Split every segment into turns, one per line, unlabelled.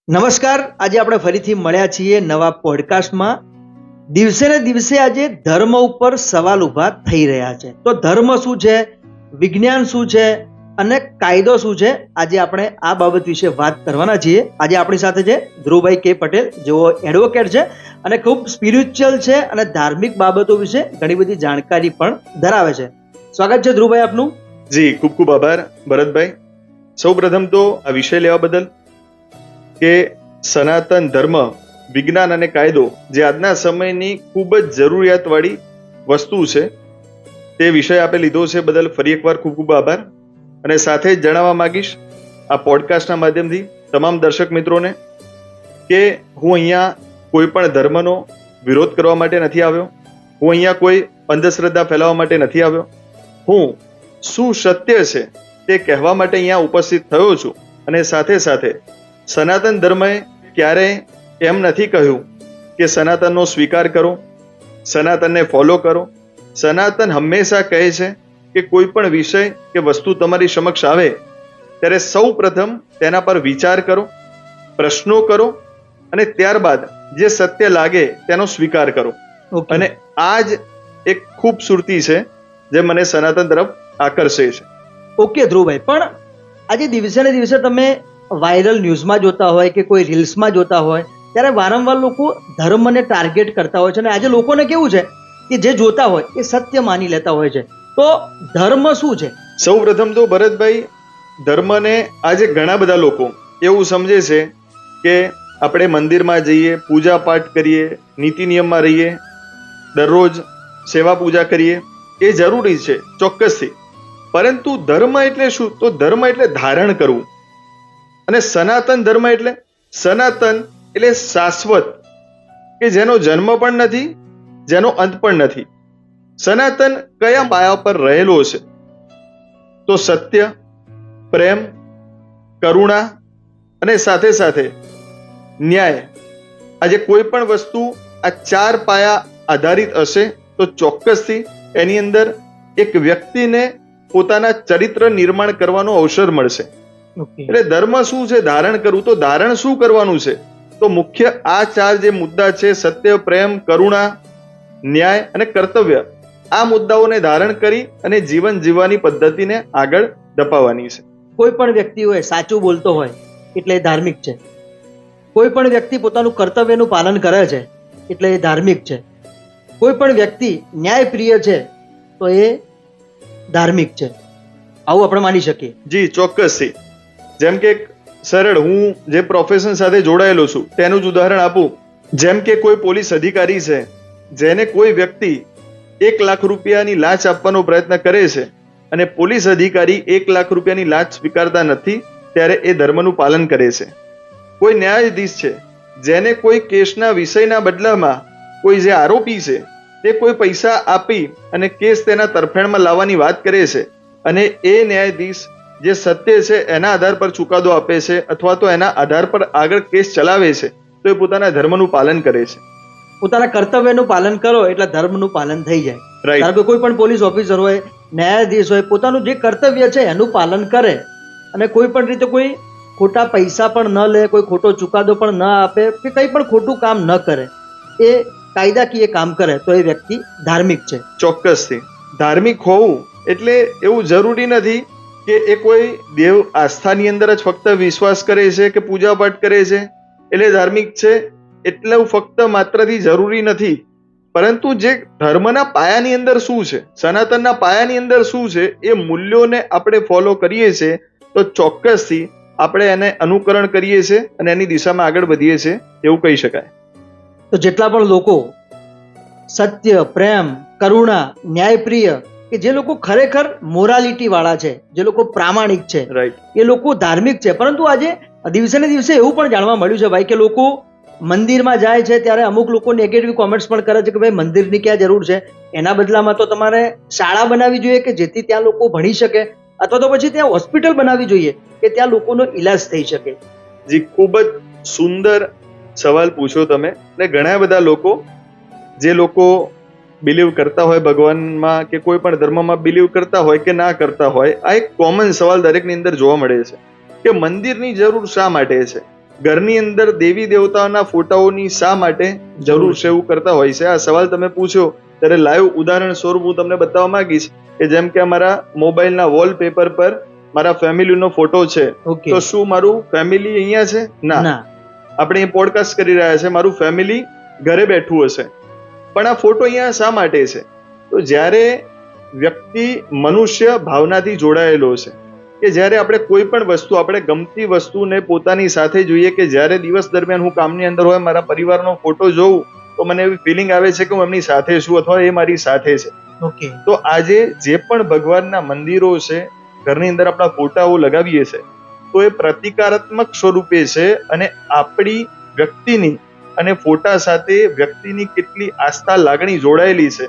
નમસ્કાર. આજે આપણે ફરીથી મળ્યા છીએ નવા પોડકાસ્ટમાં. દિવસે ને દિવસે આજે ધર્મ ઉપર સવાલ ઊભા થઈ રહ્યા છે. તો ધર્મ શું છે, વિજ્ઞાન શું છે અને કાયદો શું છે, આજે આપણે આ બાબત વિશે વાત કરવાના છીએ. આજે આપણી સાથે છે ધ્રુવભાઈ કે પટેલ, જેઓ એડવોકેટ છે અને ખૂબ સ્પિરિચ્યુઅલ છે અને ધાર્મિક બાબતો વિશે ઘણી બધી જાણકારી પણ ધરાવે છે. સ્વાગત છે ધ્રુવભાઈ આપનું.
જી, ખૂબ ખૂબ આભાર ભરતભાઈ. સૌ પ્રથમ તો આ વિષય લેવા બદલ કે સનાતન ધર્મ, વિજ્ઞાન અને કાયદો જે આજના સમયની ખૂબ જ જરૂરિયાતવાળી વસ્તુ છે, તે વિષય આપે લીધો છે બદલ ફરી એકવાર ખૂબ ખૂબ આભાર. અને સાથે જ જણાવવા માંગીશ આ પોડકાસ્ટના માધ્યમથી તમામ દર્શક મિત્રોને કે હું અહીંયા કોઈ પણ ધર્મનો વિરોધ કરવા માટે નથી આવ્યો. હું અહીંયા કોઈ અંધશ્રદ્ધા ફેલાવવા માટે નથી આવ્યો. હું શું સત્ય છે તે કહેવા માટે અહીંયા ઉપસ્થિત થયો છું. અને સાથે સાથે સનાતન ધર્મએ ક્યારેય એમ નથી કહ્યું કે સનાતનનો સ્વીકાર કરો, સનાતનને ફોલો કરો. સનાતન હંમેશા કહે છે કે કોઈ પણ વિષય કે વસ્તુ તમારી સમક્ષ આવે ત્યારે સૌ પ્રથમ તેના પર વિચાર કરો, પ્રશ્નો કરો અને ત્યારબાદ જે સત્ય લાગે તેનો સ્વીકાર કરો. અને આ જ એક ખૂબસૂરતી છે જે મને સનાતન તરફ આકર્ષે છે.
ઓકે ધ્રુવભાઈ, પણ આજે દિવસે ને દિવસે તમે વાયરલ ન્યૂઝમાં જોતા હોય કે કોઈ રીલ્સમાં જોતા હોય ત્યારે વારંવાર લોકો ધર્મને ટાર્ગેટ કરતા હોય છે. અને આજે લોકોને કેવું છે કે જે જોતા હોય એ સત્ય માની લેતા હોય છે. તો ધર્મ શું છે?
સૌ પ્રથમ તો ભરતભાઈ, ધર્મને આજે ઘણા બધા લોકો એવું સમજે છે કે આપણે મંદિરમાં જઈએ, પૂજા પાઠ કરીએ, નીતિ નિયમમાં રહીએ, દરરોજ સેવા પૂજા કરીએ, એ જરૂરી છે ચોક્કસથી. પરંતુ ધર્મ એટલે શું? તો ધર્મ એટલે ધારણ કરવું. અને સનાતન ધર્મ એટલે શાશ્વત, કે જેનો જન્મ પણ નથી, જેનો અંત પણ નથી. સનાતન કયા પાયા પર રહેલો છે? તો સત્ય, પ્રેમ, કરુણા અને સાથે સાથે ન્યાય. આજે કોઈ પણ વસ્તુ આ ચાર પાયા આધારિત હશે તો ચોક્કસથી એની અંદર એક વ્યક્તિને પોતાના ચરિત્ર નિર્માણ કરવાનો અવસર મળશે. એટલે ધર્મ શું છે? ધારણ કરવું. તો ધારણ શું કરવાનું છે? તો મુખ્ય આ ચાર જે મુદ્દા છે, સત્ય, પ્રેમ, કરુણા, ન્યાય અને કર્તવ્ય, આ મુદ્દાઓને ધારણ કરી અને જીવન જીવવાની પદ્ધતિને આગળ ધપાવવાની છે.
કોઈ પણ વ્યક્તિ હોય સાચું બોલતો હોય એટલે એ ધાર્મિક છે. કોઈ પણ વ્યક્તિ પોતાનું કર્તવ્યનું પાલન કરે છે એટલે એ ધાર્મિક છે. કોઈ પણ વ્યક્તિ ન્યાયપ્રિય છે તો એ ધાર્મિક છે. આવું આપણે માની શકીએ.
જી, ચોક્કસથી. જેમ કે સરળ, હું જે પ્રોફેશન સાથે જોડાયેલો છું તેનું જ ઉદાહરણ આપું. જેમ કે કોઈ પોલીસ અધિકારી છે, જેને કોઈ વ્યક્તિ 1 લાખ રૂપિયાની લાંચ આપવાનો પ્રયત્ન કરે છે અને પોલીસ અધિકારી 1 લાખ રૂપિયાની લાંચ સ્વીકારતા નથી, ત્યારે એ ધર્મનું પાલન કરે છે. કોઈ ન્યાયાધીશ છે, જેને કોઈ કેસના વિષયના બદલામાં કોઈ જે આરોપી છે તે કોઈ પૈસા આપી અને કેસ તેના તરફેણમાં લાવવાની વાત કરે છે અને એ ન્યાયાધીશ જે સત્ય છે એના આધાર પર ચુકાદો આપે છે અથવા તો એના આધાર પર આગળ કેસ ચલાવે છે, તો એ પોતાના ધર્મનું પાલન કરે છે.
પોતાના કર્તવ્યનું પાલન કરો એટલે ધર્મનું પાલન થઈ જાય. કારણ કે કોઈ પણ પોલીસ ઓફિસર હોય, ન્યાયાધીશ હોય, પોતાનું જે કર્તવ્ય છે એનું પાલન કરે અને કોઈ પણ રીતે કોઈ ખોટા પૈસા પણ ન લે, કોઈ ખોટો ચુકાદો પણ ન આપે કે કંઈ પણ ખોટું કામ ન કરે, એ કાયદાકીય કામ કરે તો એ વ્યક્તિ ધાર્મિક છે.
ચોક્કસથી. ધાર્મિક હોવું એટલે એવું જરૂરી નથી કે એ કોઈ દેવ આસ્થાની અંદર જ ફક્ત વિશ્વાસ કરે છે કે પૂજા પાઠ કરે છે એટલે ધાર્મિક છે, એટલું ફક્ત માત્રથી જરૂરી નથી. પરંતુ જે ધર્મના પાયાની અંદર શું છે, સનાતનના પાયાની અંદર શું છે, એ મૂલ્યોને આપણે ફોલો કરીએ છીએ તો ચોક્કસથી આપણે એને અનુકરણ કરીએ છીએ અને એની દિશામાં આગળ વધીએ છીએ એવું કહી શકાય.
તો જેટલા પણ લોકો સત્ય, પ્રેમ, કરુણા, ન્યાયપ્રિય, કે જે લોકો ખરેખર મોરાલિટી વાળા છે, જે લોકો પ્રામાણિક છે, એ લોકો ધાર્મિક છે. પરંતુ આજે દિવસે ને દિવસે એવું પણ જાણવા મળ્યું છે ભાઈ કે લોકો મંદિરમાં જાય છે ત્યારે અમુક લોકો નેગેટિવ કોમેન્ટ્સ પણ કરે છે કે ભાઈ મંદિરની ક્યાં જરૂર છે, એના બદલામાં તો તમારે શાળા બનાવવી જોઈએ કે જેથી ત્યાં લોકો ભણી શકે, અથવા તો પછી ત્યાં હોસ્પિટલ બનાવવી જોઈએ કે ત્યાં લોકોનો ઈલાજ થઈ શકે.
જી, ખૂબ જ સુંદર સવાલ પૂછો તમે. ને ઘણા બધા લોકો, જે લોકો બિલીવ કરતા હોય ભગવાનમાં કે કોઈ પણ ધર્મમાં બિલીવ કરતા હોય કે ના કરતા હોય, આ એક કોમન સવાલ દરેકની અંદર જોવા મળે છે કે મંદિરની જરૂર શા માટે છે. ઘરની અંદર દેવી દેવતાઓના ફોટાઓની શા માટે જરૂર છે એવું કરતા હોય છે. આ સવાલ તમે પૂછ્યો ત્યારે લાઈવ ઉદાહરણ સ્વરૂપ હું તમને બતાવવા માંગીશ કે જેમ કે અમારા મોબાઈલના વોલપેપર પર મારા ફેમિલીનો ફોટો છે, તો શું મારું ફેમિલી અહીંયા છે? ના. આપણે અહીં પોડકાસ્ટ કરી રહ્યા છે, મારું ફેમિલી ઘરે બેઠું હશે, પણ આ ફોટો અહીંયા શા માટે છે? તો જ્યારે વ્યક્તિ મનુષ્ય ભાવનાથી જોડાયેલો છે કે જ્યારે આપણે કોઈ પણ વસ્તુ, આપણે ગમતી વસ્તુને પોતાની સાથે જોઈએ કે જ્યારે દિવસ દરમિયાન હું કામની અંદર હોય, મારા પરિવારનો ફોટો જોઉં તો મને એવી ફિલિંગ આવે છે કે હું એમની સાથે છું અથવા એ મારી સાથે છે. તો આજે જે પણ ભગવાનના મંદિરો છે, ઘરની અંદર આપણા ફોટાઓ લગાવીએ છીએ, તો એ પ્રતિકારાત્મક સ્વરૂપે છે અને આપણી વ્યક્તિની અને ફોટા સાથે વ્યક્તિની કેટલી આસ્થા, લાગણી જોડાયેલી છે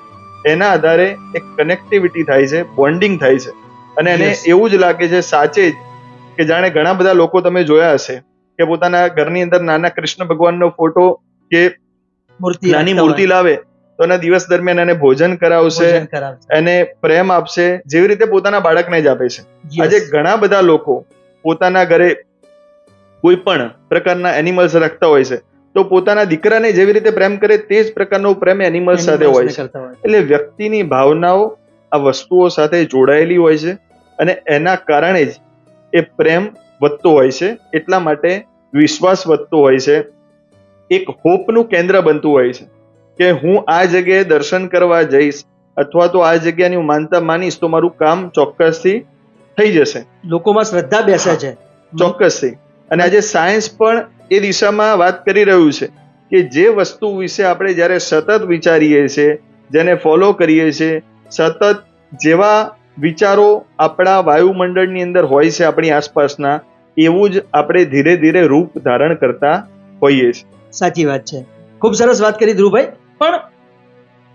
એના આધારે એક કનેક્ટિવિટી થાય છે, બોન્ડિંગ થાય છે અને એને એવું જ લાગે છે સાચે જ કે જાણે ઘણા બધા લોકો તમે જોયા હશે કે પોતાના ઘરની અંદર નાના કૃષ્ણ ભગવાનનો ફોટો કે નાની મૂર્તિ લાવે તો એના દિવસ દરમિયાન એને ભોજન કરાવશે, એને પ્રેમ આપશે, જેવી રીતે પોતાના બાળકને જ આપે છે. આજે ઘણા બધા લોકો પોતાના ઘરે કોઈ પણ પ્રકારના એનિમલ્સ રાખતા હોય છે, તો પોતાના દીકરાને જેવી રીતે પ્રેમ કરે તે જ પ્રકારનો પ્રેમ એનિમલ્સ સાથે હોય છે. એટલે વ્યક્તિની ભાવનાઓ આ વસ્તુઓ સાથે જોડાયેલી હોય છે અને એના કારણે જ એ પ્રેમ વધતો હોય છે. એટલા માટે વિશ્વાસ વધતો હોય છે, એક હોપનું કેન્દ્ર બનતું હોય છે કે હું આ જગ્યાએ દર્શન કરવા જઈશ અથવા તો આ જગ્યાની હું માનતા માનીશ તો મારું કામ ચોક્કસથી થઈ જશે.
લોકોમાં શ્રદ્ધા બેસે છે
ચોક્કસથી. અને આજે સાયન્સ પણ એ દિશામાં વાત કરી રહ્યું છે કે જે વસ્તુ વિશે આપણે જ્યારે સતત વિચારીએ છીએ, જેને ફોલો કરીએ છીએ, સતત જેવા વિચારો આપણા વાયુમંડળની અંદર હોય છે આપણી આસપાસના, એવું જ આપણે ધીરે ધીરે રૂપ ધારણ કરતા હોઈએ છીએ.
સાચી વાત છે. ખૂબ સરસ વાત કરી ધ્રુવભાઈ. પણ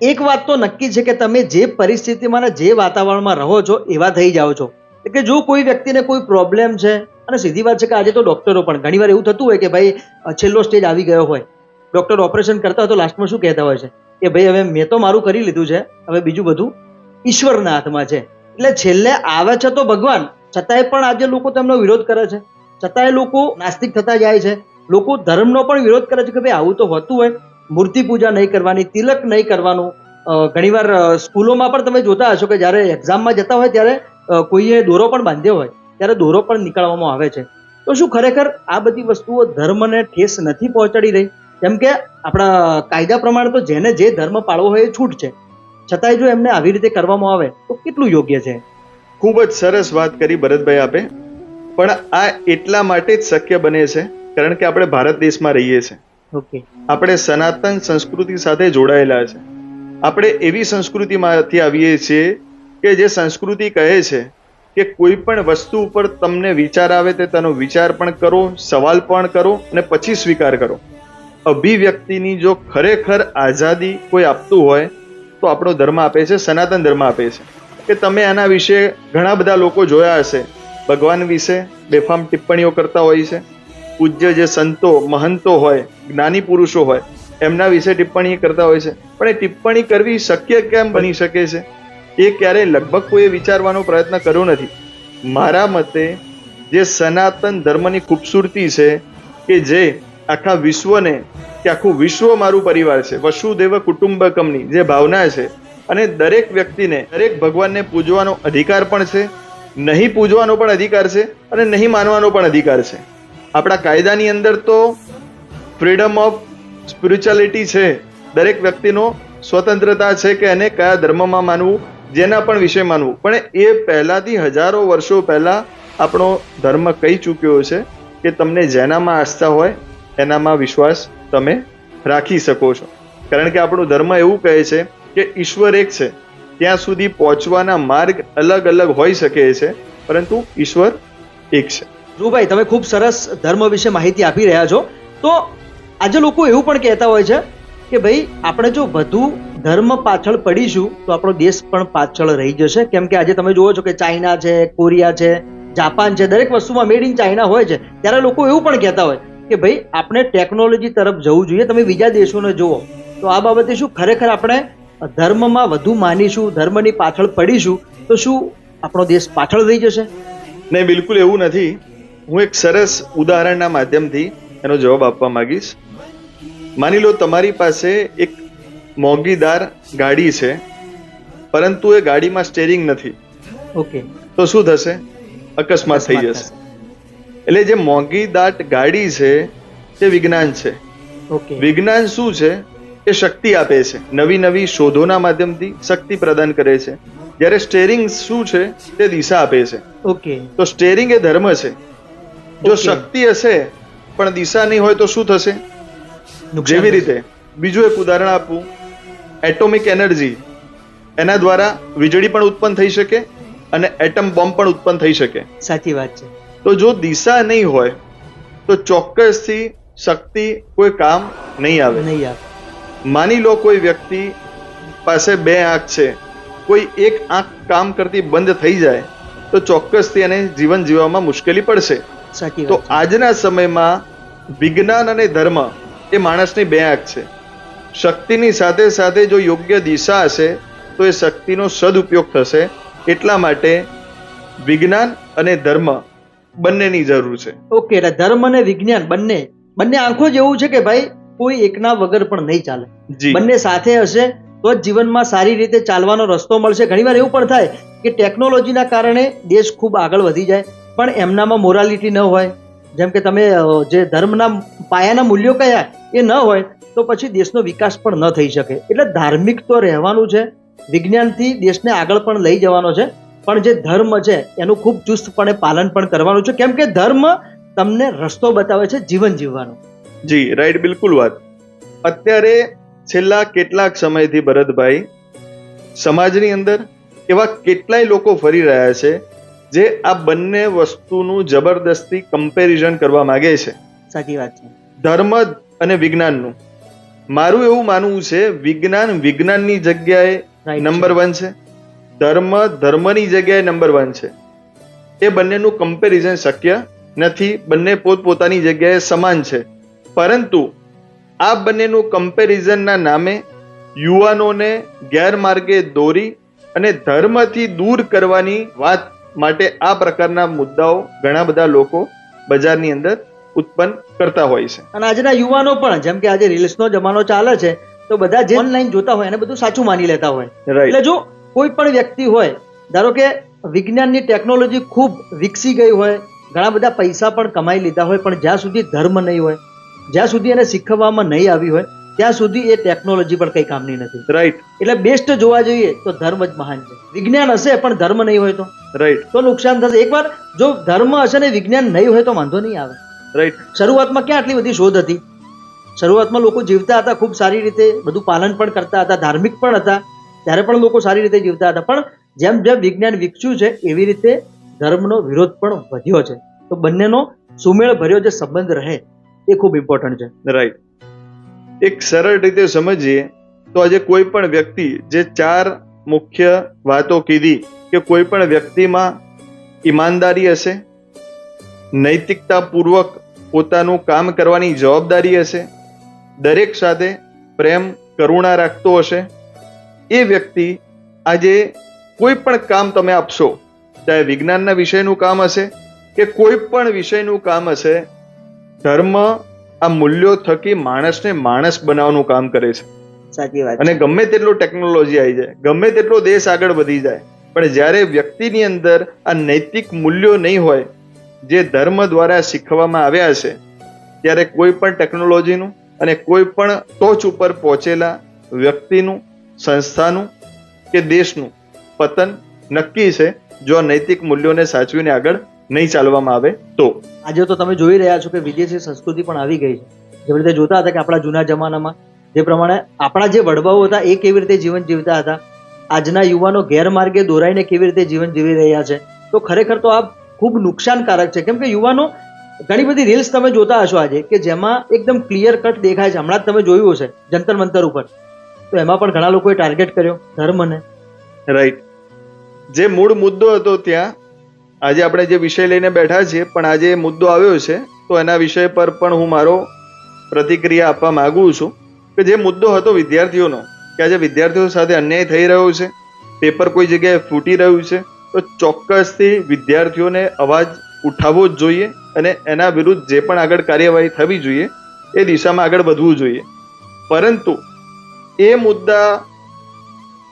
એક વાત તો નક્કી છે કે તમે જે પરિસ્થિતિમાં જે વાતાવરણમાં રહો છો એવા થઈ જાઓ છો. કે જો કોઈ વ્યક્તિને કોઈ પ્રોબ્લેમ છે, અને સીધી વાત છે કે આજે તો ડોક્ટરો પણ ઘણીવાર એવું થતું હોય કે ભાઈ છેલ્લો સ્ટેજ આવી ગયો હોય, ડોક્ટર ઓપરેશન કરતા હોય તો લાસ્ટમાં શું કહેતા હોય છે કે ભાઈ હવે મેં તો મારું કરી લીધું છે, હવે બીજું બધું ઈશ્વરના હાથમાં છે. એટલે છેલ્લે આવે છે તો ભગવાન, છતાંય પણ આજે લોકો તેમનો વિરોધ કરે છે, છતાંય લોકો નાસ્તિક થતા જાય છે, લોકો ધર્મનો પણ વિરોધ કરે છે કે ભાઈ આવું તો હોતું હોય, મૂર્તિ પૂજા નહીં કરવાની, તિલક નહીં કરવાનું. ઘણીવાર સ્કૂલોમાં પણ તમે જોતા હશો કે જ્યારે એક્ઝામમાં જતા હોય ત્યારે કોઈએ દોરો પણ બાંધ્યો હોય ત્યારે દોરો પણ નીકળવામાં આવે છે. તો શું ખરેખર આ બધી વસ્તુઓ ધર્મને ઠેસ નથી પહોંચાડી રહી? કેમ કે આપણા કાયદા પ્રમાણે તો જેને જે ધર્મ પાળવો હોય એ છૂટ છે, છતાંય જો એમને આવી રીતે કરવામાં આવે તો કેટલું યોગ્ય છે?
ખૂબ જ સરસ વાત કરી ભરતભાઈ આપે. પણ આ એટલા માટે જ શક્ય બને છે કારણ કે આપણે ભારત દેશમાં રહીએ છીએ. આપણે સનાતન સંસ્કૃતિ સાથે જોડાયેલા છે. આપણે એવી સંસ્કૃતિમાંથી આવીએ છીએ કે જે સંસ્કૃતિ કહે છે કે કોઈ પણ વસ્તુ ઉપર તમને વિચાર આવે તે તેનો વિચાર પણ કરો, સવાલ પણ કરો અને પછી સ્વીકાર કરો. અભિવ્યક્તિની જો ખરેખર આઝાદી કોઈ આપતું હોય તો આપણો ધર્મ આપે છે, સનાતન ધર્મ આપે છે કે તમે આના વિશે ઘણા બધા લોકો જોયા હશે, ભગવાન વિશે બેફામ ટિપ્પણીઓ કરતા હોય છે. પૂજ્ય જે સંતો મહંતો હોય, જ્ઞાની પુરુષો હોય, એમના વિશે ટિપ્પણી કરતા હોય છે. પણ એ ટિપ્પણી કરવી શક્ય કેમ બની શકે છે એ ક્યારેય લગભગ કોઈએ વિચારવાનો પ્રયત્ન કર્યો નથી. મારા મતે જે સનાતન ધર્મની ખૂબસૂરતી છે કે જે આખા વિશ્વને, કે આખું વિશ્વ મારું પરિવાર છે, વસુદેવ કુટુંબકમની જે ભાવના છે, અને દરેક વ્યક્તિને દરેક ભગવાનને પૂજવાનો અધિકાર પણ છે, નહીં પૂજવાનો પણ અધિકાર છે અને નહીં માનવાનો પણ અધિકાર છે. આપણા કાયદાની અંદર તો ફ્રીડમ ઓફ સ્પિરિચ્યુઆલિટી છે, દરેક વ્યક્તિનો સ્વતંત્રતા છે કે એને કયા ધર્મમાં માનવું, જેના પણ વિશે માનવું. પણ એ પહેલાથી હજારો વર્ષો પહેલા આપણો ધર્મ કહી ચૂક્યો છે કે તમને જેનામાં આસ્થા હોય એનામાં વિશ્વાસ તમે રાખી શકો છો. કારણ કે આપણો ધર્મ એવું કહે છે કે ઈશ્વર એક છે, ત્યાં સુધી પહોંચવાના માર્ગ અલગ અલગ હોઈ શકે છે, પરંતુ ઈશ્વર એક છે.
ધ્રુવભાઈ, તમે ખૂબ સરસ ધર્મ વિશે માહિતી આપી રહ્યા છો. તો આજે લોકો એવું પણ કહેતા હોય છે કે ભાઈ આપણે જો વધુ ધર્મ પાછળ પડીશું તો આપણો દેશ પણ પાછળ રહી જશે. કેમ કે આજે તમે જુઓ છો કે ચાઇના છે, કોરિયા છે, જાપાન છે, દરેક વસ્તુમાં મેડ ઇન ચાઇના હોય છે. ત્યારે લોકો એવું પણ કહેતા હોય કે ભાઈ આપણે ટેકનોલોજી તરફ જવું જોઈએ. તમે બીજા દેશોને જુઓ તો આ બાબતે શું ખરેખર આપણે ધર્મમાં વધુ માનીશું, ધર્મની પાછળ પડીશું તો શું આપણો દેશ પાછળ રહી જશે?
નહીં, બિલકુલ એવું નથી. હું એક સરસ ઉદાહરણના માધ્યમથી એનો જવાબ આપવા માંગીશ. માની લો તમારી પાસે એક મોંઘીદાર ગાડી છે, પરંતુ એ ગાડીમાં સ્ટેરિંગ નથી.
ઓકે.
તો શું થશે? અકસ્માત થઈ જશે. એટલે જે મોંઘીદાર ગાડી છે તે વિજ્ઞાન છે.
ઓકે.
વિજ્ઞાન શું છે? એ શક્તિ આપે છે, નવી નવી શોધોના માધ્યમથી શક્તિ પ્રદાન કરે છે. જ્યારે સ્ટેરિંગ શું છે? તે દિશા આપે છે.
ઓકે.
તો સ્ટેરિંગ એ ધર્મ છે. જો શક્તિ હશે પણ દિશા નહીં હોય તો શું થશે? જેવી રીતે બીજું એક ઉદાહરણ આપું, એટોમિક એનર્જી, એના દ્વારા વીજળી પણ ઉત્પન્ન થઈ શકે અને એટમ બોમ્બ પણ ઉત્પન્ન થઈ શકે.
સાચી વાત છે.
તો જો દિશા નહીં હોય તો ચોક્કસથી શક્તિ કોઈ કામ નહીં આવે. માની લો કોઈ વ્યક્તિ પાસે 2 આંખ છે, કોઈ એક આંખ કામ કરતી બંધ થઈ જાય તો ચોક્કસથી એને જીવન જીવવામાં મુશ્કેલી પડશે. તો આજના સમયમાં વિજ્ઞાન અને ધર્મ એ માણસની 2 આંખ છે. શક્તિની સાથે સાથે જો યોગ્ય દિશા હશે તો એ શક્તિનો સદુપયોગ થશે. એટલા માટે વિજ્ઞાન અને ધર્મ બંનેની જરૂર છે.
ઓકે. એટલે ધર્મ અને વિજ્ઞાન બંને આંખો જ એવું છે કે ભાઈ કોઈ એકના વગર પણ નહીં ચાલે. બંને સાથે હશે તો જ જીવનમાં સારી રીતે ચાલવાનો રસ્તો મળશે. ઘણીવાર એવું પણ થાય કે ટેકનોલોજીના કારણે દેશ ખૂબ આગળ વધી જાય પણ એમનામાં મોરાલિટી ન હોય. જેમ કે તમે જે ધર્મના પાયાના મૂલ્યો કયા એ ન હોય તો પછી દેશનો વિકાસ પણ ન થઈ શકે. એટલે ધાર્મિક તો રહેવાનું છે, વિજ્ઞાનથી દેશને આગળ પણ લઈ જવાનો છે, પણ જે ધર્મ છે એનું ખૂબ ચુસ્તપણે પાલન પણ કરવાનું છે. કેમ કે ધર્મ તમને રસ્તો બતાવે છે જીવન જીવવાનો.
જી રાઈટ, બિલકુલ વાત. અત્યારે છેલ્લા કેટલાક સમયથી ભરતભાઈ સમાજની અંદર એવા કેટલાય લોકો ફરી રહ્યા છે જે આ બંને વસ્તુનું જબરદસ્તી કમ્પેરિઝન કરવા માંગે છે.
સાચી વાત છે.
ધર્મ અને વિજ્ઞાનનું મારું એવું માનવું છે, વિજ્ઞાન વિજ્ઞાનની જગ્યાએ નંબર 1 છે, ધર્મ ધર્મની જગ્યાએ નંબર 1 છે. એ બંનેનું કમ્પેરિઝન શક્ય નથી. બંને પોતપોતાની જગ્યાએ સમાન છે. પરંતુ આ બંનેનું કમ્પેરિઝનના નામે યુવાનોને ગેરમાર્ગે દોરી અને ધર્મથી દૂર કરવાની વાત માટે આ પ્રકારના મુદ્દાઓ ઘણા બધા લોકો બજારની અંદર ઉત્પન્ન કરતા હોય છે.
અને આજના યુવાનો પણ, જેમ કે આજે રીલ્સનો જમાનો ચાલે છે તો બધા જે ઓનલાઈન જોતા હોય એને બધું સાચું માની લેતા હોય. એટલે જો કોઈ પણ વ્યક્તિ હોય, ધારો કે વિજ્ઞાનની ટેકનોલોજી ખૂબ વિકસી ગઈ હોય, ઘણા બધા પૈસા પણ કમાઈ લીધા હોય, પણ જ્યાં સુધી ધર્મ નહીં હોય, જ્યાં સુધી એને શીખવવામાં નહીં આવી હોય ત્યાં સુધી એ ટેકનોલોજી પણ કઈ કામની નથી.
રાઈટ.
એટલે બેસ્ટ જોવા જઈએ તો ધર્મ જ મહાન છે. વિજ્ઞાન હશે પણ ધર્મ નહીં હોય તો
રાઈટ
તો નુકસાન થશે. એકવાર જો ધર્મ હશે ને વિજ્ઞાન નહીં હોય તો વાંધો નહીં આવે.
રાઈટ.
શરૂઆતમાં ક્યાં આટલી બધી શોધ હતી? શરૂઆતમાં લોકો જીવતા હતા ખૂબ સારી રીતે, બધું પાલન પણ કરતા હતા, ધાર્મિક પણ હતા, ત્યારે પણ લોકો સારી રીતે જીવતા હતા. પણ જેમ જેમ વિજ્ઞાન વિકસ્યું છે એવી રીતે ધર્મનો વિરોધ પણ વધ્યો છે. તો બંનેનો સુમેળ ભર્યો જે સંબંધ રહે એ ખૂબ ઇમ્પોર્ટન્ટ છે.
રાઈટ. એક સરળ રીતે સમજીએ તો આજે કોઈ પણ વ્યક્તિ જે 4 મુખ્ય વાતો કીધી કે કોઈ પણ વ્યક્તિમાં ઈમાનદારી હશે, નૈતિકતાપૂર્વક પોતાનું કામ કરવાની જવાબદારી હશે, દરેક સાથે પ્રેમ કરુણા રાખતો હશે, એ વ્યક્તિ આજે કોઈ પણ કામ તમે આપશો, ચાહે વિજ્ઞાનના વિષયનું કામ હશે કે કોઈ પણ વિષયનું કામ હશે, ધર્મ આ મૂલ્યો થકી માણસને માણસ બનાવવાનું કામ કરે છે.
સાચી વાત.
અને ગમે તેટલો ટેકનોલોજી આવી જાય, ગમે તેટલો દેશ આગળ વધી જાય, પણ જ્યારે વ્યક્તિની અંદર આ નૈતિક મૂલ્યો નહીં હોય જે ધર્મ દ્વારા શીખવવામાં આવ્યા છે, ત્યારે કોઈ પણ ટેકનોલોજીનું અને કોઈ પણ ટોચ ઉપર પહોંચેલા વ્યક્તિનું, સંસ્થાનું કે દેશનું પતન નક્કી છે જો આ નૈતિક મૂલ્યોને સાચવીને આગળ નહીં ચાલવામાં આવે તો.
આજે તો તમે જોઈ રહ્યા છો કે વિદેશી સંસ્કૃતિ પણ આવી ગઈ છે. જેવી રીતે જોતા હતા કે આપણા જૂના જમાનામાં જે પ્રમાણે આપણા જે વડવાઓ હતા એ કેવી રીતે જીવન જીવતા હતા, આજના યુવાનો ગેરમાર્ગે દોરાઈને કેવી રીતે જીવન જીવી રહ્યા છે, તો ખરેખર તો આ ખૂબ નુકસાનકારક છે. કેમ કે યુવાનો ઘણી બધી રીલ્સ તમે જોતા હશો આજે કે જેમાં એકદમ ક્લિયર કટ દેખાય છે. હમણાં જ તમે જોયું હશે જંતર મંતર ઉપર, તો એમાં પણ ઘણા લોકોએ ટાર્ગેટ કર્યો ધર્મને.
રાઈટ. જે મૂળ મુદ્દો હતો ત્યાં આજે આપણે જે વિષય લઈને બેઠા છીએ, પણ આજે મુદ્દો આવ્યો છે તો એના વિષય પર પણ હું મારો પ્રતિક્રિયા આપવા માંગુ છું કે જે મુદ્દો હતો વિદ્યાર્થીઓનો, કે આજે વિદ્યાર્થીઓ સાથે અન્યાય થઈ રહ્યો છે, પેપર કોઈ જગ્યાએ ફૂટી રહ્યું છે, તો ચોક્કસથી વિદ્યાર્થીઓને અવાજ ઉઠાવવો જ જોઈએ અને એના વિરુદ્ધ જે પણ આગળ કાર્યવાહી થવી જોઈએ એ દિશામાં આગળ વધવું જોઈએ. પરંતુ એ મુદ્દા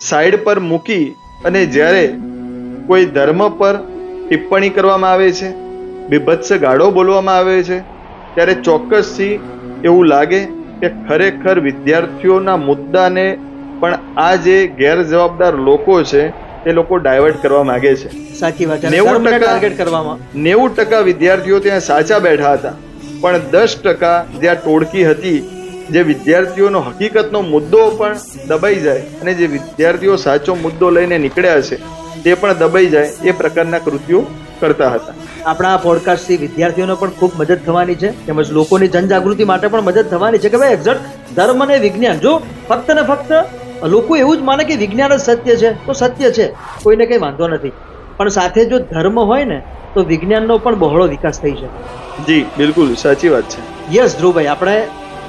સાઈડ પર મૂકી અને જ્યારે કોઈ ધર્મ પર ટિપ્પણી કરવામાં આવે છે, બીભત્સ ગાળો બોલવામાં આવે છે, ત્યારે ચોક્કસથી એવું લાગે કે ખરેખર વિદ્યાર્થીઓના મુદ્દાને પણ આ જે ગેરજવાબદાર લોકો છે એ લોકો ડાયવર્ટ કરવા માંગે છે.
સાચી વાત છે.
90%
ટાર્ગેટ કરવામાં
90% વિદ્યાર્થીઓ ત્યાં સાચા બેઠા હતા, પણ 10% જે આ ટોળકી હતી જે વિદ્યાર્થીઓનો હકીકતનો મુદ્દો પણ દબાઈ જાય અને જે વિદ્યાર્થીઓ સાચો મુદ્દો લઈને નીકળ્યા છે તે પણ દબાઈ જાય એ પ્રકારના કૃત્યો કરતા હતા.
આપણા પોડકાસ્ટથી વિદ્યાર્થીઓને પણ ખૂબ મદદ થવાની છે, તેમજ લોકોની જનજાગૃતિ માટે પણ મદદ થવાની છે કે ભાઈ એક્ઝેક્ટ ધર્મ અને વિજ્ઞાન, જો ફક્ત ને ફક્ત લોકો એવું જ માને કે વિજ્ઞાન જ સત્ય છે તો સત્ય છે, કોઈને કંઈ વાંધો નથી, પણ સાથે જો ધર્મ હોય ને તો વિજ્ઞાનનો પણ બહોળો વિકાસ થઈ શકે.
જી બિલકુલ સાચી વાત છે.
યસ ધ્રુવભાઈ, આપણે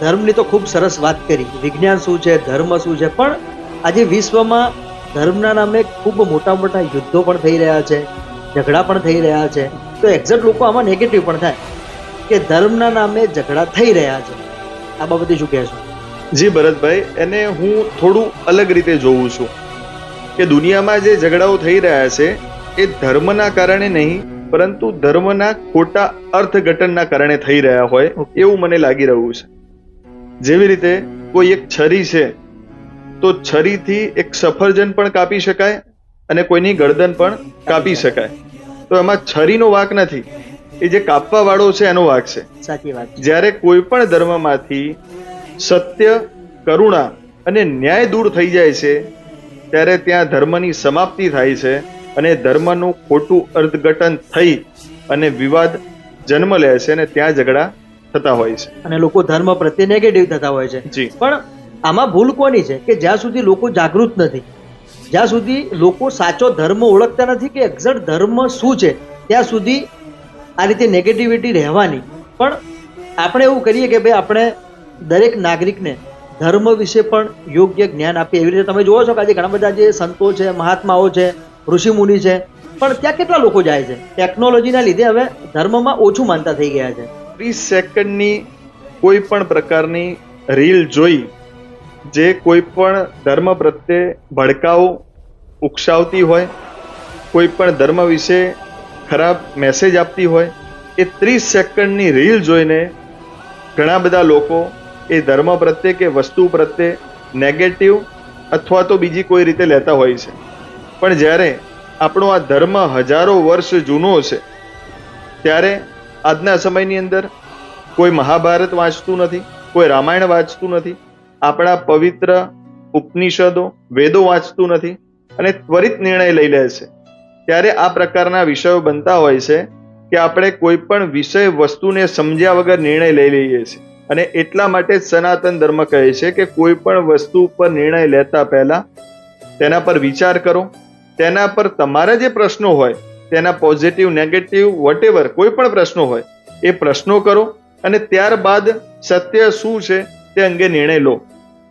ધર્મની તો ખૂબ સરસ વાત કરી, વિજ્ઞાન શું છે, ધર્મ શું છે, પણ આજે વિશ્વમાં ધર્મના નામે ખૂબ મોટા મોટા યુદ્ધો પણ થઈ રહ્યા છે, ઝઘડા પણ થઈ રહ્યા છે. તો એક્ઝેક્ટ લોકો આમાં નેગેટિવ પણ થાય કે ધર્મના નામે ઝઘડા થઈ રહ્યા છે. આ બાબતે શું કહેશો?
જી ભરતભાઈ, એને હું થોડું અલગ રીતે જોઉં છું કે દુનિયામાં જે ઝઘડાઓ થઈ રહ્યા છે એ ધર્મના કારણે નહીં, પરંતુ ધર્મના ખોટા અર્થઘટનના કારણે થઈ રહ્યા હોય એવું મને લાગી રહ્યું છે. જેવી રીતે કોઈ એક છરી છે તો છરીથી એક સફરજન પણ કાપી શકાય અને કોઈની ગરદન પણ કાપી શકાય. તો એમાં છરીનો વાંક નથી, એ જે કાપવા વાળો છે એનો વાંક છે.
સાચી વાત.
જ્યારે કોઈ પણ ધર્મમાંથી સત્ય, કરુણા અને ન્યાય દૂર થઈ જાય છે ત્યારે ત્યાં ધર્મની સમાપ્તિ થાય છે અને ધર્મનું ખોટું અર્થઘટન થઈ અને વિવાદ જન્મ લે છે અને ત્યાં ઝઘડા થતા હોય છે
અને લોકો ધર્મ પ્રત્યે નેગેટિવ થતા હોય છે.
જી.
પણ આમાં ભૂલ કોની છે કે જ્યાં સુધી લોકો જાગૃત નથી, જ્યાં સુધી લોકો સાચો ધર્મ ઓળખતા નથી કે એક્ઝેક્ટ ધર્મ શું છે, ત્યાં સુધી આ રીતે નેગેટિવિટી રહેવાની. પણ આપણે એવું કરીએ કે ભાઈ આપણે દરેક નાગરિકને ધર્મ વિશે પણ યોગ્ય જ્ઞાન આપીએ. એવી રીતે તમે જોવો છો કે આજે ઘણા બધા જે સંતો છે, મહાત્માઓ છે, ઋષિમુનિ છે, પણ ત્યાં કેટલા લોકો જાય છે? ટેકનોલોજીના લીધે હવે ધર્મમાં ઓછું માનતા થઈ ગયા છે.
30 સેકન્ડની કોઈ પણ પ્રકારની રીલ જોઈ જે કોઈ પણ ધર્મ પ્રત્યે ભડકાઉ ઉકસાવતી હોય, કોઈ પણ ધર્મ વિશે ખરાબ મેસેજ આપતી હોય, એ 30 સેકન્ડની રીલ જોઈને ઘણા બધા લોકો એ ધર્મ પ્રત્યે કે વસ્તુ પ્રત્યે નેગેટિવ અથવા તો બીજી કોઈ રીતે લેતા હોય છે. પણ જ્યારે આપણો આ ધર્મ હજારો વર્ષ જૂનો છે ત્યારે આજના સમયની અંદર કોઈ મહાભારત વાંચતું નથી, કોઈ રામાયણ વાંચતું નથી, આપણા પવિત્ર ઉપનિષદો, વેદો વાંચતું નથી અને ત્વરિત નિર્ણય લઈ લે છે. ત્યારે આ પ્રકારના વિષયો બનતા હોય છે કે આપણે કોઈ પણ વિષય વસ્તુને સમજ્યા વગર નિર્ણય લઈ લઈએ છીએ. અને એટલા માટે જ સનાતન ધર્મ કહે છે કે કોઈ પણ વસ્તુ પર નિર્ણય લેતા પહેલા તેના પર વિચાર કરો, તેના પર તમારા જે પ્રશ્નો હોય તેના પોઝિટિવ, નેગેટિવ, વોટેવર કોઈ પણ પ્રશ્નો હોય એ પ્રશ્નો કરો અને ત્યારબાદ સત્ય શું છે તે અંગે નિર્ણય લો.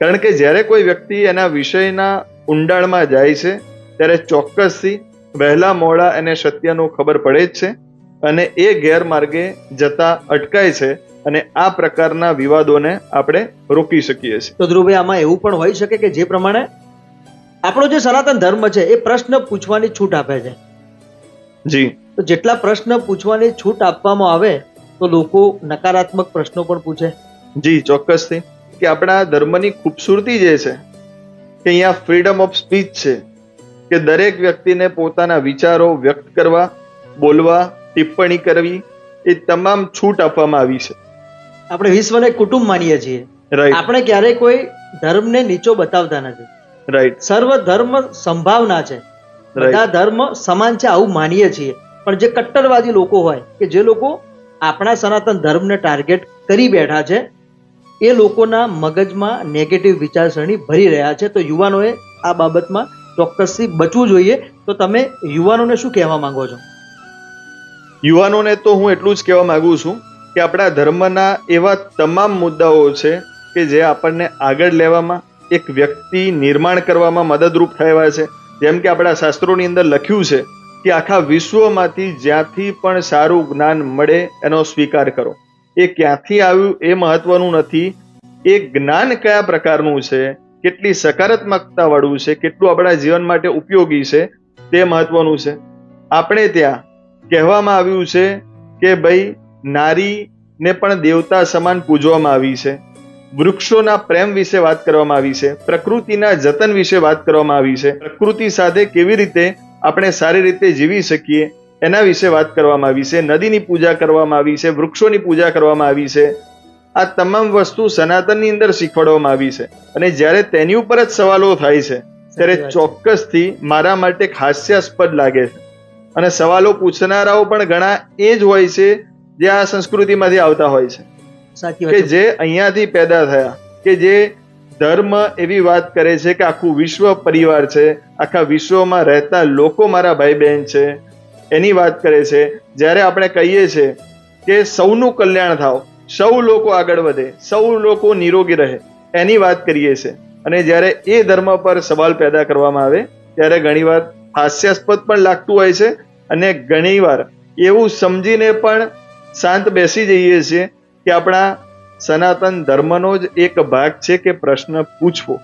કારણ કે જ્યારે કોઈ વ્યક્તિ એના વિષયના ઊંડાણમાં જાય છે ત્યારે ચોક્કસથી વહેલા મોડા એને સત્યનું ખબર પડે જ છે અને એ ગેરમાર્ગે જતા અટકાય છે અને આ પ્રકારના વિવાદોને આપણે રોકી શકીએ છીએ.
તો ધ્રુવભાઈ, આમાં એવું પણ હોઈ શકે કે જે પ્રમાણે આપણો જે સનાતન ધર્મ છે એ પ્રશ્ન પૂછવાની છૂટ આપે છે.
જી.
તો જેટલા પ્રશ્ન પૂછવાની છૂટ આપવામાં આવે તો લોકો નકારાત્મક પ્રશ્નો પણ પૂછે.
જી ચોક્કસથી. કે આપણા ધર્મની ખૂબસૂરતી જે છે કે અહીંયા ફ્રીડમ ઓફ સ્પીચ છે કે દરેક વ્યક્તિને પોતાના વિચારો વ્યક્ત કરવા, બોલવા, ટિપ્પણી કરવી એ તમામ છૂટ આપવામાં આવી છે.
આપણે વિશ્વને કુટુંબ માનીએ છીએ.
રાઈટ.
આપણે ક્યારેય કોઈ ધર્મને નીચો બતાવતા નથી.
રાઈટ.
સર્વ ધર્મ સંભાવના છે, બધા ધર્મ સમાન છે આવું માનીએ છીએ. પણ જે કટ્ટરવાદી લોકો હોય કે જે લોકો આપણા સનાતન ધર્મને ટાર્ગેટ કરી બેઠા છે એ લોકોના મગજમાં નેગેટિવ વિચારસરણી ભરી રહ્યા છે. તો યુવાનોએ આ બાબતમાં ચોક્કસથી બચવું જોઈએ. તો તમે યુવાનોને શું કહેવા માંગો છો?
યુવાનોને તો હું એટલું જ કહેવા માંગુ છું કે આપણા ધર્મના એવા તમામ મુદ્દાઓ છે કે જે આપણને આગળ લેવામાં, એક વ્યક્તિ નિર્માણ કરવામાં મદદરૂપ થયા છે. જેમ કે આપણા શાસ્ત્રોની અંદર લખ્યું છે કે આખા વિશ્વમાંથી જ્યાંથી પણ સારું જ્ઞાન મળે એનો સ્વીકાર કરો. એ ક્યાંથી આવ્યું એ મહત્વનું નથી, એ જ્ઞાન કયા પ્રકારનું છે, કેટલી સકારાત્મકતા વાળું છે, કેટલું આપણા જીવન માટે ઉપયોગી છે તે મહત્વનું છે. આપણે ત્યાં કહેવામાં આવ્યું છે કે ભાઈ નારીને પણ દેવતા સમાન પૂજવામાં આવી છે, વૃક્ષોના પ્રેમ વિશે વાત કરવામાં આવી છે, પ્રકૃતિના જતન વિશે વાત કરવામાં આવી છે, પ્રકૃતિ સાથે કેવી રીતે આપણે સારી રીતે જીવી શકીએ એના વિશે વાત કરવામાં આવી છે, નદીની પૂજા કરવામાં આવી છે, વૃક્ષોની પૂજા કરવામાં આવી છે. આ તમામ વસ્તુ સનાતનની અંદર શીખવાડવામાં આવી છે. અને જ્યારે તેની ઉપર જ સવાલો થાય છે ત્યારે ચોક્કસથી મારા માટે હાસ્યાસ્પદ લાગે છે. અને સવાલો પૂછનારાઓ પણ ઘણા એ જ હોય છે જે આ સંસ્કૃતિમાંથી આવતા હોય છે, કે જે અહીંયાથી પેદા થયા, કે જે ધર્મ એવી વાત કરે છે કે આખું વિશ્વ પરિવાર છે, આખા વિશ્વમાં રહેતા લોકો મારા ભાઈ બહેન છે એની વાત કરે છે. જ્યારે આપણે કહીએ છીએ કે સૌનું કલ્યાણ થાવ, સૌ લોકો આગળ વધે, સૌ લોકો નિરોગી રહે એની વાત કરીએ છીએ. અને જ્યારે એ ધર્મ પર સવાલ પેદા કરવામાં આવે ત્યારે ઘણીવાર હાસ્યાસ્પદ પણ લાગતું હોય છે, અને ઘણીવાર એવું સમજીને પણ શાંત બેસી જઈએ છીએ કે આપણા સનાતન ધર્મનો જ એક ભાગ છે કે પ્રશ્ન પૂછવો.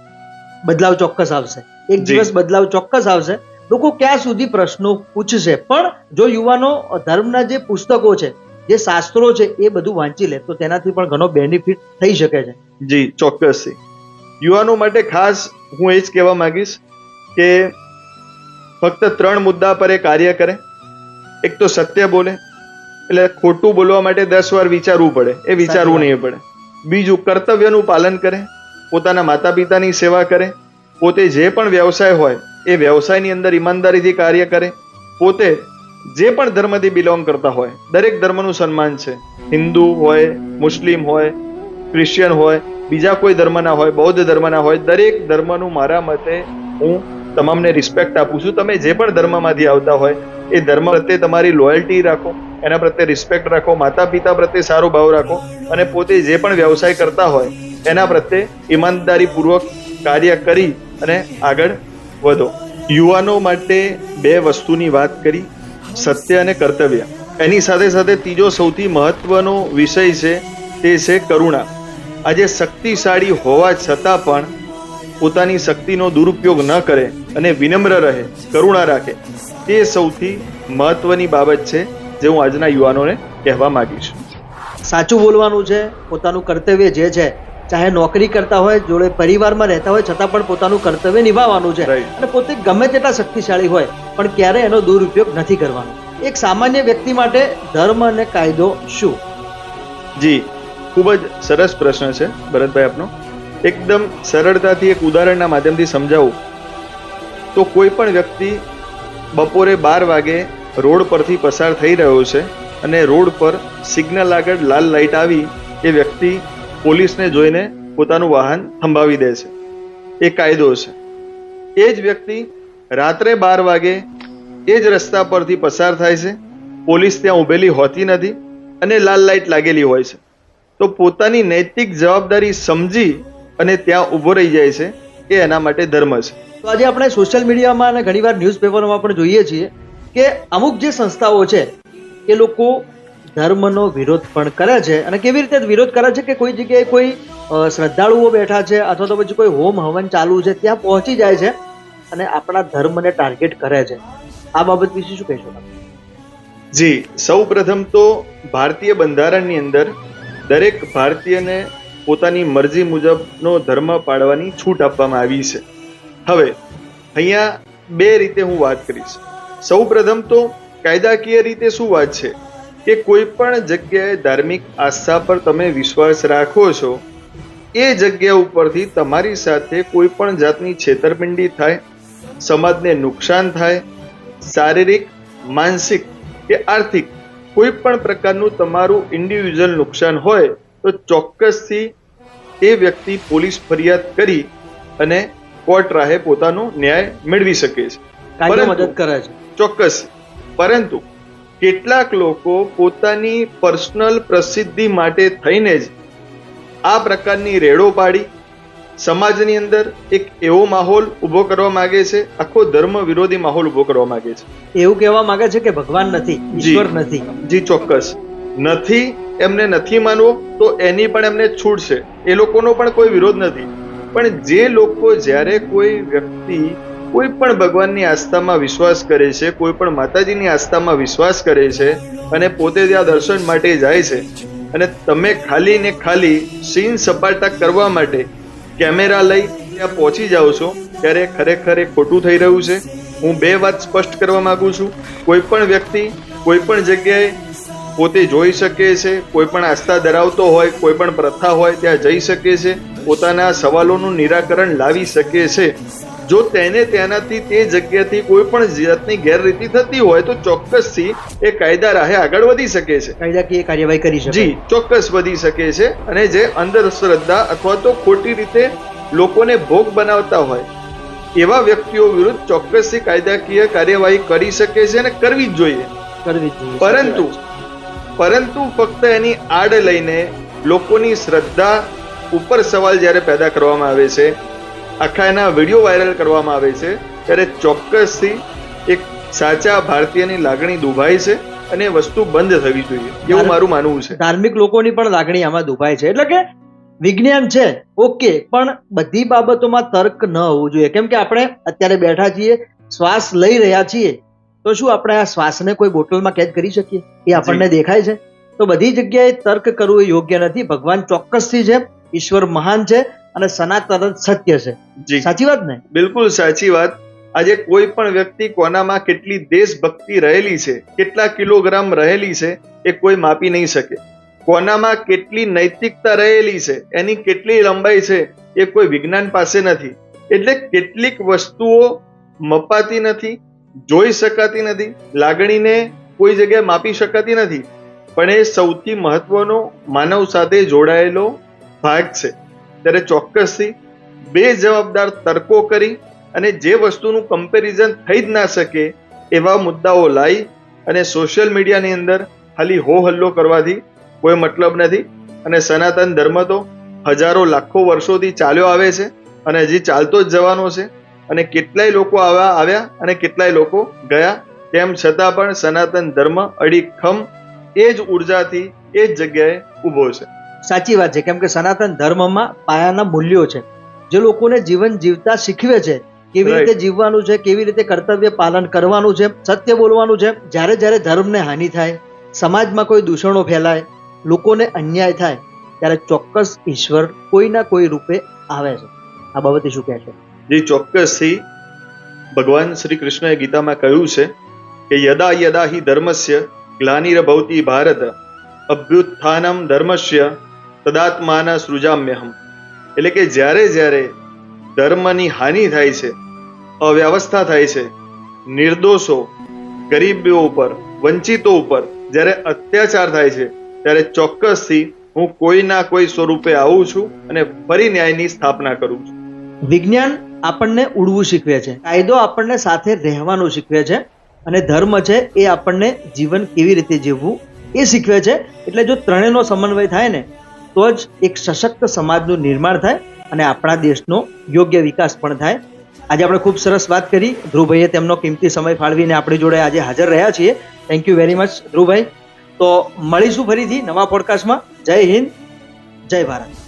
બદલાવ ચોક્કસ આવશે, એક દિવસ બદલાવ ચોક્કસ આવશે. લોકો ક્યાં સુધી પ્રશ્નો પૂછશે, પણ જો યુવાનો ધર્મના જે પુસ્તકો છે, જે શાસ્ત્રો છે એ બધું વાંચી લે તો તેનાથી પણ ઘણો બેનિફિટ થઈ શકે છે.
જી ચોક્કસથી. યુવાનો માટે ખાસ હું એ જ કહેવા માંગીશ કે ફક્ત 3 મુદ્દા પર એ કાર્ય કરે. એક તો સત્ય બોલે, એટલે ખોટું બોલવા માટે 10 વાર વિચારવું પડે, એ વિચારવું નહીં પડે. બીજું, કર્તવ્યનું પાલન કરે, પોતાના માતા પિતાની સેવા કરે, પોતે જે પણ વ્યવસાય હોય એ વ્યવસાયની અંદર ઈમાનદારીથી કાર્ય કરે, પોતે જે પણ ધર્મથી બિલોંગ કરતા હોય, દરેક ધર્મનું સન્માન છે, હિન્દુ હોય, મુસ્લિમ હોય, ક્રિશ્ચિયન હોય, બીજા કોઈ ધર્મના હોય, બૌદ્ધ ધર્મના હોય, દરેક ધર્મનું મારા મતે હું તમામને રિસ્પેક્ટ આપું છું. તમે જે પણ ધર્મમાંથી આવતા હોય એ ધર્મ પ્રત્યે તમારી લોયલ્ટી રાખો, એના પ્રત્યે રિસ્પેક્ટ રાખો, માતા પિતા પ્રત્યે સારો ભાવ રાખો, અને પોતે જે પણ વ્યવસાય કરતા હોય એના પ્રત્યે ઈમાનદારીપૂર્વક કાર્ય કરી અને આગળ વધો. યુવાનો માટે 2 વસ્તુની વાત કરી, સત્ય અને કર્તવ્ય. એની સાથે સાથે ત્રીજો સૌથી મહત્વનો વિષય છે તે છે કરુણા. આજે શક્તિશાળી હોવા છતાં પણ પોતાની શક્તિનો દુરુપયોગ ન કરે અને વિનમ્ર રહે, કરુણા રાખે, તે સૌથી મહત્વની બાબત છે જે હું આજના યુવાનોને કહેવા માંગીશ.
સાચું બોલવાનું છે, પોતાનું કર્તવ્ય જે છે, ચાહે નોકરી કરતા હોય, જોડે પરિવારમાં રહેતા હોય, છતાં પણ પોતાનું કર્તવ્ય નિભાવવાનું છે. અને પોતે ગમે તેટલા શક્તિશાળી હોય પણ ક્યારે એનો દુરુપયોગ નથી કરવાનો. એક સામાન્ય વ્યક્તિ માટે ધર્મ અને કાયદો શું?
જી, ખૂબ જ સરસ પ્રશ્ન છે ભરતભાઈ આપનો. એકદમ સરળતાથી એક ઉદાહરણના માધ્યમથી સમજાવું તો, કોઈ પણ વ્યક્તિ બપોરે 12 વાગે રોડ પરથી પસાર થઈ રહ્યો છે અને રોડ પર સિગ્નલ આગળ લાલ લાઈટ આવી, એ વ્યક્તિ પોલીસને જોઈને પોતાનું વાહન થંભાવી દે છે, એ કાયદો છે. એ જ વ્યક્તિ રાત્રે 12 વાગે એ જ રસ્તા પરથી પસાર થાય છે, પોલીસ ત્યાં ઊભેલી હોતી નથી અને લાલ લાઈટ લાગેલી હોય છે, તો પોતાની નૈતિક જવાબદારી સમજી અને ત્યાં ઊભો રહી જાય છે, એ એના માટે ધર્મ છે.
તો આજે આપણે સોશિયલ મીડિયામાં અને ઘણીવાર ન્યૂઝપેપરોમાં પણ જોઈએ છીએ કે અમુક જે સંસ્થાઓ છે એ લોકો ધર્મનો વિરોધ પણ કરે છે. અને કેવી રીતે વિરોધ કરે છે કે કોઈ જગ્યાએ કોઈ શ્રદ્ધાળુઓ બેઠા છે અથવા તો પછી કોઈ હોમ હવન ચાલુ છે, ત્યાં પહોંચી જાય છે અને આપણા ધર્મને ટાર્ગેટ કરે છે. આ બાબત વિશે શું કહેશો તમે?
જી, સૌ પ્રથમ તો ભારતીય બંધારણની અંદર દરેક ભારતીયને પોતાની મરજી મુજબનો ધર્મ પાળવાની છૂટ આપવામાં આવી છે. હવે અહીંયા 2 રીતે હું વાત કરીશ. સૌ પ્રથમ તો કાયદાકીય રીતે શું વાત છે કે કોઈ પણ જગ્યાએ ધાર્મિક આસ્થા પર તમે વિશ્વાસ રાખો છો, એ જગ્યા ઉપરથી તમારી સાથે કોઈ પણ જાતની છેતરપિંડી થાય, સમાજને નુકસાન થાય, શારીરિક, માનસિક કે આર્થિક કોઈ પણ પ્રકારનું તમારું ઇન્ડિવિજ્યુઅલ નુકસાન હોય તો ચોક્કસથી એ વ્યક્તિ પોલીસ ફરિયાદ કરી અને કોર્ટ રાહે પોતાનો ન્યાય મેળવી શકે છે.
મદદ કરે છે
ચોક્કસ. પરંતુ કેટલાક લોકો પોતાની પર્સનલ પ્રસિદ્ધિ માટે થઈને જ આ પ્રકારની રેડો પાડી સમાજની અંદર એક એવો માહોલ ઉભો કરવા માંગે છે, આખો ધર્મ વિરોધી માહોલ ઉભો કરવા માંગે છે.
એવું કહેવા માંગે છે કે ભગવાન નથી, ઈશ્વર નથી.
જી ચોક્કસ નથી. એમને નથી માનવો તો એની પણ એમને છૂટ છે, એ લોકોનો પણ કોઈ વિરોધ નથી. પણ જે લોકો જ્યારે કોઈ વ્યક્તિ કોઈ પણ ભગવાનની આસ્થામાં વિશ્વાસ કરે છે, કોઈ પણ માતાજીની આસ્થામાં વિશ્વાસ કરે છે અને પોતે ત્યાં દર્શન માટે જાય છે, અને તમે ખાલી ને ખાલી સીન સપાટા કરવા માટે કેમેરા લઈ ત્યાં પહોંચી જાઓ છો, ત્યારે ખરેખર એ ખોટું થઈ રહ્યું છે. હું બે વાત સ્પષ્ટ કરવા માંગુ છું. કોઈ પણ વ્યક્તિ કોઈ પણ જગ્યાએ પોતે જોઈ શકે છે, કોઈ પણ આસ્થા ધરાવતો હોય, કોઈ પણ પ્રથા હોય ત્યાં જઈ શકે છે, પોતાના સવાલોનું નિરાકરણ લાવી શકે છે. જો તેને તેનાથી તે જગ્યાથી કોઈ પણ જાતની ગેરરીતિ થતી હોય તો ચોક્કસથી એ કાયદા રાહે આગળ વધી શકે છે,
કાયદાકીય કાર્યવાહી કરી શકે.
જી ચોક્કસ વધી શકે છે. અને જે અંધશ્રદ્ધા અથવા તો ખોટી રીતે લોકોને ભોગ બનાવતા હોય એવા વ્યક્તિઓ વિરુદ્ધ ચોક્કસથી કાયદાકીય કાર્યવાહી કરી શકે છે અને કરવી જ જોઈએ. પરંતુ ફક્ત એની આડ લઈને લોકોની શ્રદ્ધા ઉપર સવાલ જ્યારે પેદા કરવામાં આવે છે, આખા એના વિડીયો વાયરલ કરવામાં આવે છે, ત્યારે ચોક્કસથી એક સાચા ભારતીયની લાગણી દુભાય છે અને એ વસ્તુ બંધ થવી જોઈએ એવું મારું માનવું છે.
ધાર્મિક લોકોની પણ લાગણી આમાં દુભાય છે. એટલે કે વિજ્ઞાન છે ઓકે, પણ બધી બાબતોમાં તર્ક ન હોવું જોઈએ. કેમ કે આપણે અત્યારે બેઠા છીએ, શ્વાસ લઈ રહ્યા છીએ, તો શું આપણે આ શ્વાસને કોઈ બોટલમાં કેદ કરી શકીએ? એ આપણને દેખાય છે. તો બધી જગ્યાએ તર્ક કરવું એ યોગ્ય નથી. ભગવાન ચોક્કસથી છે, ઈશ્વર મહાન છે અને સનાતન સત્ય છે. સાચી વાત ને?
બિલકુલ સાચી વાત. આજે કોઈ પણ વ્યક્તિ કોનામાં કેટલી દેશભક્તિ રહેલી છે, કેટલા કિલોગ્રામ રહેલી છે, એ કોઈ માપી નહીં શકે. કોનામાં કેટલી નૈતિકતા રહેલી છે, એની કેટલી લંબાઈ છે, એ કોઈ વિજ્ઞાન પાસે નથી. એટલે કેટલીક વસ્તુઓ મપાતી નથી, જોઈ શકાતી નથી, લાગણીને કોઈ જગ્યાએ માપી શકાતી નથી. પણ એ સૌથી મહત્વનો માનવ સાથે જોડાયેલો ભાગ છે. ત્યારે ચોક્કસથી બે જવાબદાર તર્કો કરી અને જે વસ્તુનું કમ્પેરિઝન થઈ જ ના શકે એવા મુદ્દાઓ લાવી અને સોશિયલ મીડિયાની અંદર ખાલી હો હલ્લો કરવાથી કોઈ મતલબ નથી. અને સનાતન ધર્મ તો હજારો લાખો વર્ષોથી ચાલ્યો આવે છે અને હજી ચાલતો જ જવાનો છે. અને કેટલાય લોકો આવ્યા અને કેટલાય લોકો ગયા, તેમ છતાં પણ સનાતન ધર્મ અડીખમ એ જ ઉર્જાથી એ જ જગ્યાએ ઊભો છે.
સાચી વાત છે. કેમ કે સનાતન ધર્મમાં પાયાના મૂલ્યો છે, જે લોકોને જીવન જીવતા શીખવે છે, કેવી રીતે જીવવાનું છે, કેવી રીતે કર્તવ્ય પાલન કરવાનું છે, સત્ય બોલવાનું છે. જ્યારે જ્યારે ધર્મને હાનિ થાય, સમાજમાં કોઈ દૂષણો ફેલાય, લોકોને અન્યાય થાય, ત્યારે ચોક્કસ ઈશ્વર કોઈના કોઈ રૂપે આવે છે. આ બાબતે શું કહે છે?
જે ચોક્કસથી ભગવાન શ્રી કૃષ્ણએ ગીતામાં કહ્યું છે કે યદા યદા હિ ધર્મસ્ય ગ્લાનિર્ભવતિ ભારત અભ્યુત્થાનમ ધર્મસ્ય તદાત્માન સૃજામ્યહમ. એટલે કે જ્યારે જ્યારે ધર્મની હાનિ થાય છે, અવ્યવસ્થા થાય છે, નિર્દોષો, ગરીબો ઉપર, વંચિતો ઉપર જ્યારે અત્યાચાર થાય છે, ત્યારે ચોક્કસથી હું કોઈના કોઈ સ્વરૂપે આવું છું અને ફરી ન્યાયની સ્થાપના કરું છું.
વિજ્ઞાન આપણને ઉડવું શીખવે છે, કાયદો આપણને સાથે રહેવાનું શીખવે છે, અને ધર્મ છે એ આપણને જીવન કેવી રીતે જીવવું એ શીખવે છે. એટલે જો ત્રણેયનો સમન્વય થાય ને તો જ એક સશક્ત સમાજનું નિર્માણ થાય અને આપણા દેશનો યોગ્ય વિકાસ પણ થાય. આજે આપણે ખૂબ સરસ વાત કરી. ધ્રુવભાઈએ તેમનો કિંમતી સમય ફાળવીને આપણી જોડે આજે હાજર રહ્યા છીએ. Thank you very much Dhruvbhai. તો મળીશું ફરીથી નવા પોડકાસ્ટમાં. જય હિન્દ, જય ભારત.